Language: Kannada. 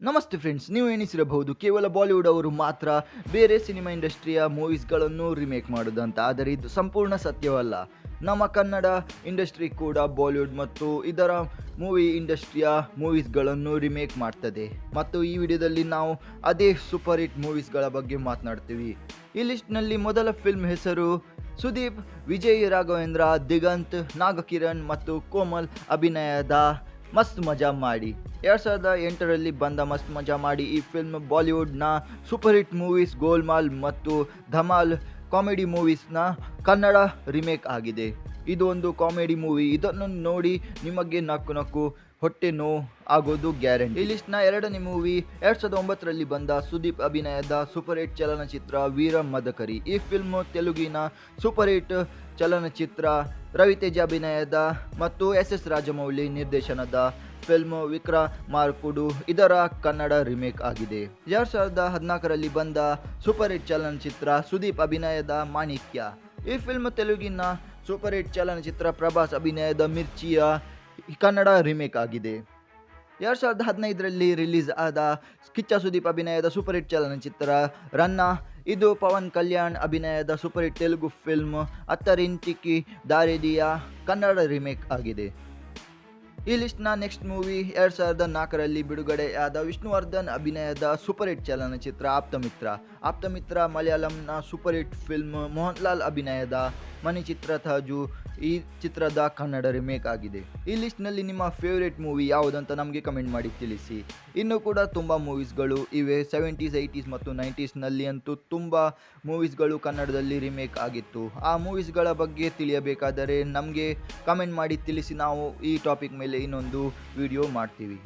ನಮಸ್ತೆ ಫ್ರೆಂಡ್ಸ್, ನೀವು ಎಣಿಸಿರಬಹುದು ಕೇವಲ ಬಾಲಿವುಡ್ ಅವರು ಮಾತ್ರ ಬೇರೆ ಸಿನಿಮಾ ಇಂಡಸ್ಟ್ರಿಯ ಮೂವೀಸ್ಗಳನ್ನು ರಿಮೇಕ್ ಮಾಡೋದಂತ. ಆದರೆ ಇದು ಸಂಪೂರ್ಣ ಸತ್ಯವಲ್ಲ. ನಮ್ಮ ಕನ್ನಡ ಇಂಡಸ್ಟ್ರಿ ಕೂಡ ಬಾಲಿವುಡ್ ಮತ್ತು ಇದರ ಮೂವಿ ಇಂಡಸ್ಟ್ರಿಯ ಮೂವೀಸ್ಗಳನ್ನು ರಿಮೇಕ್ ಮಾಡ್ತದೆ. ಮತ್ತು ಈ ವಿಡಿಯೋದಲ್ಲಿ ನಾವು ಅದೇ ಸೂಪರ್ ಹಿಟ್ ಮೂವೀಸ್ಗಳ ಬಗ್ಗೆ ಮಾತನಾಡ್ತೀವಿ. ಈ ಲಿಸ್ಟ್ನಲ್ಲಿ ಮೊದಲ ಫಿಲ್ಮ್ ಹೆಸರು ಸುದೀಪ್, ವಿಜಯ್ ರಾಘವೇಂದ್ರ, ದಿಗಂತ್, ನಾಗಕಿರಣ್ ಮತ್ತು ಕೋಮಲ್ ಅಭಿನಯದ ಮಸ್ತ್ ಮಜಾ ಮಾಡಿ. 2008ರಲ್ಲಿ ಬಂದ ಮಸ್ತ್ ಮಜಾ ಮಾಡಿ ಈ ಫಿಲ್ಮ್ ಬಾಲಿವುಡ್ನ ಸೂಪರ್ ಹಿಟ್ ಮೂವೀಸ್ ಗೋಲ್ಮಾಲ್ ಮತ್ತು ಧಮಾಲ್ ಕಾಮಿಡಿ ಮೂವೀಸ್ನ ಕನ್ನಡ ರಿಮೇಕ್ ಆಗಿದೆ. ಇದು ಒಂದು ಕಾಮಿಡಿ ಮೂವಿ. ಇದನ್ನು ನೋಡಿ ನಿಮಗೆ ನಕ್ಕು ನಕ್ಕು ಹೊಟ್ಟೆ ನೋವು ಆಗೋದು ಗ್ಯಾರಂಟಿ. ಈ ಲಿಸ್ಟ್ನ ಎರಡನೇ ಮೂವಿ 2009ರಲ್ಲಿ ಬಂದ ಸುದೀಪ್ ಅಭಿನಯದ ಸೂಪರ್ ಹಿಟ್ ಚಲನಚಿತ್ರ ವೀರ ಮದಕರಿ. ಈ ಫಿಲ್ಮ್ ತೆಲುಗಿನ ಸೂಪರ್ ಹಿಟ್ ಚಲನಚಿತ್ರ. ರವಿತೇಜ ಅಭಿನಯದ ಮತ್ತು ಎಸ್ ರಾಜಮೌಳಿ ನಿರ್ದೇಶನದ ಫಿಲ್ಮ್ ವಿಕ್ರಮಾರ್ಕುಡು ಇದರ ಕನ್ನಡ ರಿಮೇಕ್ ಆಗಿದೆ. 2014ರಲ್ಲಿ ಬಂದ ಸೂಪರ್ ಹಿಟ್ ಚಲನಚಿತ್ರ ಸುದೀಪ್ ಅಭಿನಯದ ಮಾಣಿಕ್ಯ. ಈ ಫಿಲ್ಮ್ ತೆಲುಗಿನ ಸೂಪರ್ ಹಿಟ್ ಚಲನಚಿತ್ರ ಪ್ರಭಾಸ್ ಅಭಿನಯದ ಮಿರ್ಚಿಯ ಕನ್ನಡ ರಿಮೇಕ್ ಆಗಿದೆ. 2015ರಲ್ಲಿ ರಿಲೀಸ್ ಆದ ಕಿಚ್ಚ ಸುದೀಪ್ ಅಭಿನಯದ ಸೂಪರ್ ಹಿಟ್ ಚಲನಚಿತ್ರ ರನ್ನ. ಇದು ಪವನ್ ಕಲ್ಯಾಣ್ ಅಭಿನಯದ super hit Telugu film Attarintiki Daredi Kannada remake ಆಗಿದೆ. ಈ ಲಿಸ್ಟ್ನ ನೆಕ್ಸ್ಟ್ ಮೂವಿ 2004ರಲ್ಲಿ ಬಿಡುಗಡೆಯಾದ ವಿಷ್ಣುವರ್ಧನ್ ಅಭಿನಯದ ಸೂಪರ್ ಹಿಟ್ ಚಲನಚಿತ್ರ ಆಪ್ತಮಿತ್ರ ಮಲಯಾಳಂನ ಸೂಪರ್ ಹಿಟ್ ಫಿಲ್ಮ್ ಮೋಹನ್ಲಾಲ್ ಅಭಿನಯದ ಮಣಿಚಿತ್ರತಾಜು ಈ ಚಿತ್ರದ ಕನ್ನಡ ರಿಮೇಕ್ ಆಗಿದೆ. ಈ ಲಿಸ್ಟ್ನಲ್ಲಿ ನಿಮ್ಮ ಫೇವ್ರೇಟ್ ಮೂವಿ ಯಾವುದಂತ ನಮಗೆ ಕಮೆಂಟ್ ಮಾಡಿ ತಿಳಿಸಿ. ಇನ್ನೂ ಕೂಡ ತುಂಬ ಮೂವೀಸ್ಗಳು ಇವೆ. 70s 80s ಮತ್ತು 90ಸ್ನಲ್ಲಿ ಅಂತೂ ತುಂಬ ಮೂವೀಸ್ಗಳು ಕನ್ನಡದಲ್ಲಿ ರಿಮೇಕ್ ಆಗಿತ್ತು. ಆ ಮೂವೀಸ್ಗಳ ಬಗ್ಗೆ ತಿಳಿಯಬೇಕಾದರೆ ನಮಗೆ ಕಮೆಂಟ್ ಮಾಡಿ ತಿಳಿಸಿ. ನಾವು ಈ ಟಾಪಿಕ್ ಮೇಲೆ ಇನ್ನೊಂದು ವಿಡಿಯೋ ಮಾಡ್ತೀವಿ.